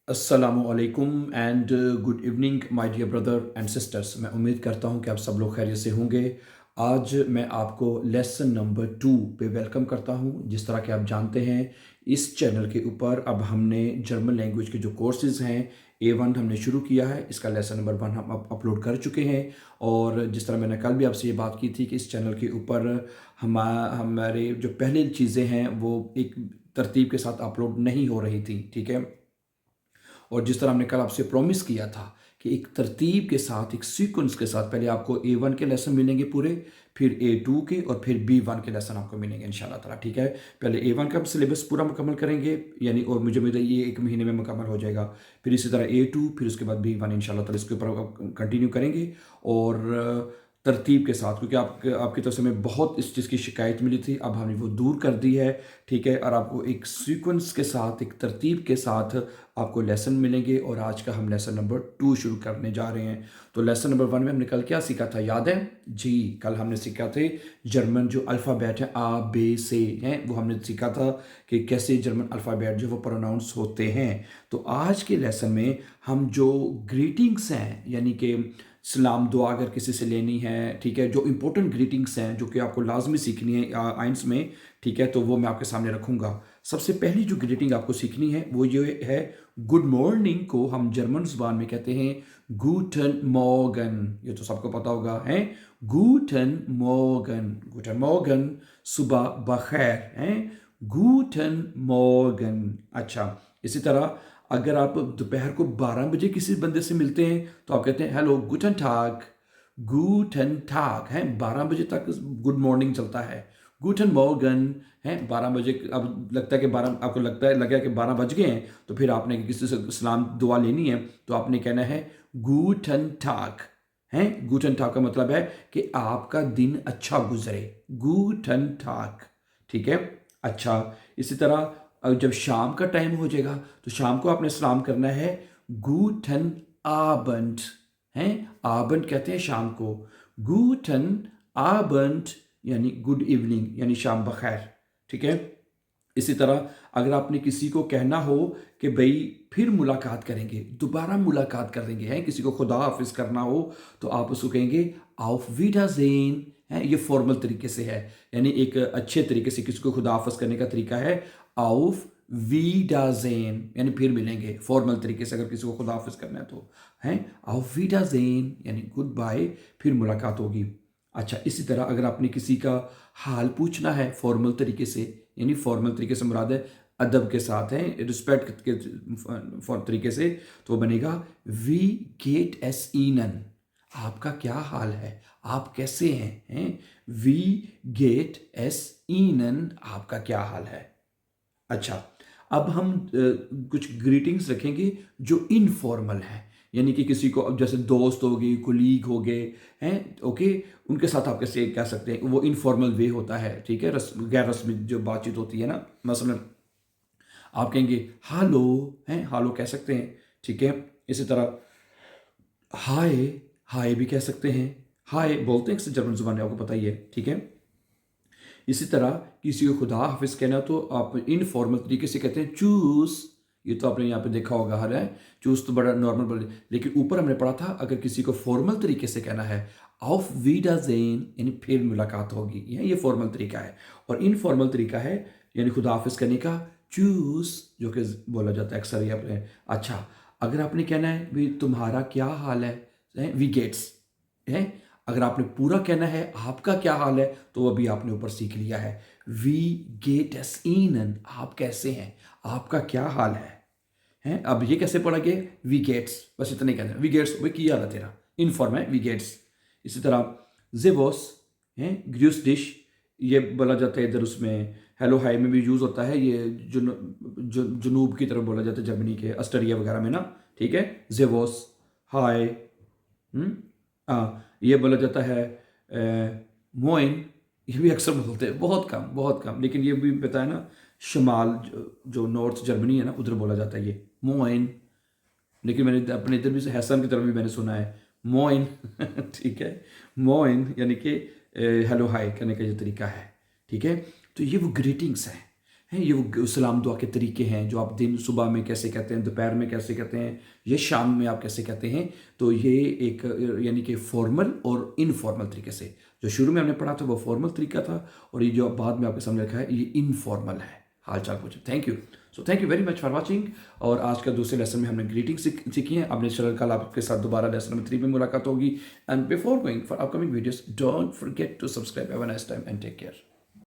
अस्सलामुअलैकुम and good evening my dear brother and sisters. मैं उम्मीद करता हूं कि आप सब लोग खैरियत से होंगे। आज मैं आपको लेसन नंबर 2 पे वेलकम करता हूं। जिस तरह कि आप जानते हैं, इस चैनल के ऊपर अब हमने जर्मन लैंग्वेज के जो कोर्सेज़ हैं A1 हमने शुरू किया है। इसका लेसन नंबर 1 हम अब अपलोड कर चुके हैं। और जिस तरह मैंने कल भी आपसे ये बात की थी कि इस चैनल के ऊपर हमारे जो पहले चीज़ें हैं वो एक तरतीब के साथ अपलोड नहीं हो रही थी, ठीक है। और जिस तरह हमने कल आपसे प्रॉमिस किया था कि एक तरतीब के साथ, एक सीक्वेंस के साथ पहले आपको A1 के लेसन मिलेंगे पूरे, फिर A2 के, और फिर B1 के लेसन आपको मिलेंगे इंशाल्लाह ताला, ठीक है। पहले A1 का सिलेबस पूरा मुकम्मल करेंगे, यानी, और मुझे उम्मीद है ये एक महीने में मुकम्मल हो जाएगा। फिर इसी तरह A2, फिर उसके बाद B1 इंशाल्लाह ताला इसके ऊपर कंटिन्यू करेंगे। और तरतीब के साथ, क्योंकि आपकी तरफ से हमें बहुत इस चीज़ की शिकायत मिली थी, अब हमने वो दूर कर दी है, ठीक है। और आपको एक सीक्वेंस के साथ, एक तरतीब के साथ आपको लेसन मिलेंगे। और आज का हम लेसन नंबर 2 शुरू करने जा रहे हैं। तो लेसन नंबर 1 में हमने कल क्या सीखा था, याद है जी? कल हमने सीखा थे जर्मन जो अल्फ़ाबेट है A B C हैं, वो हमने सीखा था कि कैसे जर्मन अल्फ़ाबेट जो वो प्रोनाउंस होते हैं। तो आज के लेसन में हम जो ग्रीटिंग्स हैं, यानी कि सलाम दुआ अगर किसी से लेनी है, ठीक है, जो इंपॉर्टेंट ग्रीटिंग्स हैं जो कि आपको लाजमी सीखनी है आइंस में, ठीक है, तो वो मैं आपके सामने रखूँगा। सबसे पहली जो ग्रीटिंग आपको सीखनी है वो ये है, गुड मॉर्निंग को हम जर्मन ज़ुबान में कहते हैं गूटन मॉर्गन। ये तो सबको पता होगा, है गूटन मॉर्गन। गूटन मॉर्गन, सुबह बखैर, हैं, गूटन मॉर्गन। अच्छा, इसी तरह अगर आप दोपहर को 12 बजे किसी बंदे से मिलते हैं तो आप कहते हैं हेलो गुटन टाग। गुटन टाग है, 12 बजे तक गुड मॉर्निंग चलता है। गुटन मॉर्गन है, 12 बजे अब लगता है कि 12, आपको लगता है लगा कि 12 बज गए हैं, तो फिर आपने किसी से सलाम दुआ लेनी है तो आपने कहना है गुटन टाग। है, गुटन टाग का मतलब है कि आपका दिन अच्छा गुजरे, गुटन टाग, ठीक है। अच्छा, इसी तरह जब शाम का टाइम हो जाएगा तो शाम को आपने सलाम करना है गूटन आबंड। हैं, आबंड कहते हैं शाम को, गूटन आबंड यानी गुड इवनिंग, यानी शाम बखैर, ठीक है। इसी तरह अगर आपने किसी को कहना हो कि भाई फिर मुलाकात करेंगे, दोबारा मुलाकात करेंगे, हैं, किसी को खुदा हाफिज करना हो तो आप उसको कहेंगे आउफ विडाज़ेन। है, ये फॉर्मल तरीके से है, यानी एक अच्छे तरीके से किसी को खुदा हाफिज करने का तरीका है आउफ वीडाज़ेन, यानी फिर मिलेंगे। फॉर्मल तरीके से अगर किसी को खुदा हाफिज करना है तो हैं आउफ विडाज़ेन, यानी गुड बाय, फिर मुलाकात होगी। अच्छा, इसी तरह अगर आपने किसी का हाल पूछना है फॉर्मल तरीके से, यानी फॉर्मल तरीके से मुराद है अदब के साथ, है, रिस्पेक्ट के तरीके से, तो वो बनेगा वी गेट एस ईनन। आपका क्या हाल है, आप कैसे हैं? वी गेट एस ईनन, आपका क्या हाल है। अच्छा, अब हम कुछ ग्रीटिंग्स रखेंगे जो इनफॉर्मल हैं, यानी कि किसी को, अब जैसे दोस्त हो गए, कोलीग हो गए, हैं, ओके, उनके साथ आप कैसे कह सकते हैं, वो इनफॉर्मल वे होता है, ठीक है, गैर रस्मी जो बातचीत होती है ना। मसलन आप कहेंगे हालो, हैं, हालो कह सकते हैं, ठीक है। इसी तरह हाय, हाय भी कह सकते हैं, हाय बोलते हैं जर्मन जुबान में, आपको पता ही है, ठीक है। इसी तरह किसी को खुदा हाफिज कहना तो आप इनफॉर्मल तरीके से कहते हैं चूस। ये तो आपने यहाँ पे देखा होगा, हर है चूस तो बड़ा नॉर्मल बोल, लेकिन ऊपर हमने पढ़ा था अगर किसी को फॉर्मल तरीके से कहना है ऑफ वीडाज़ेन, यानी फिर मुलाकात होगी, ये फॉर्मल तरीका है। और इनफॉर्मल तरीका है यानी खुदा हाफिज करने का चूस, जो कि बोला जाता है अक्सर ही अपने। अच्छा, अगर आपने कहना है भाई तुम्हारा क्या हाल है, वी गेट्स, है। अगर आपने पूरा कहना है आपका क्या हाल है तो अभी आपने ऊपर सीख लिया है वी गेट एस ईनन, आप कैसे हैं, आपका क्या हाल है। हैं, अब ये कैसे पढ़ा गया, वी गेट्स, बस इतना ही कहना है, वी गेट्स, वही की हाल है तेरा, इनफॉर्म है, वी गेट्स। इसी तरह जेबोस, हैं, ग्रूस डिश, ये बोला जाता है इधर, उसमें हेलो हाय में भी यूज़ होता है, ये जुनूब की तरफ बोला जाता है, जर्मनी के अस्टरिया वगैरह में ना, ठीक है। जेबोस, हाय, ये बोला जाता है मोइन, ये भी अक्सर बोलते हैं, बहुत कम, बहुत कम, लेकिन ये भी पता है ना, शुमाल जो नॉर्थ जर्मनी है ना, उधर बोला जाता है ये मोइन। लेकिन मैंने अपने इधर भी हैसन की तरफ भी मैंने सुना है मोइन ठीक है, मोइन यानी कि हेलो हाय करने का ये तरीका है, ठीक है। तो ये वो ग्रीटिंग्स हैं। हैं, ये वो सलाम दुआ के तरीके हैं जो आप दिन सुबह में कैसे कहते हैं, दोपहर में कैसे कहते हैं, ये शाम में आप कैसे कहते हैं। तो ये एक यानी कि फॉर्मल और इनफॉर्मल तरीके से, जो शुरू में हमने पढ़ा था वो फॉर्मल तरीका था, और ये जो बाद में आपके सामने रखा है ये इनफॉर्मल है हाल चाल पूछे। Thank you. So thank you very much for watching. और आज का दूसरे लेसन में हमने ग्रीटिंग सीखी है। अब नेक्स्ट कल आपके साथ दोबारा लेसन नंबर 3 में मुलाकात होगी। And before going for upcoming videos, don't forget to subscribe. Have a nice time and take care.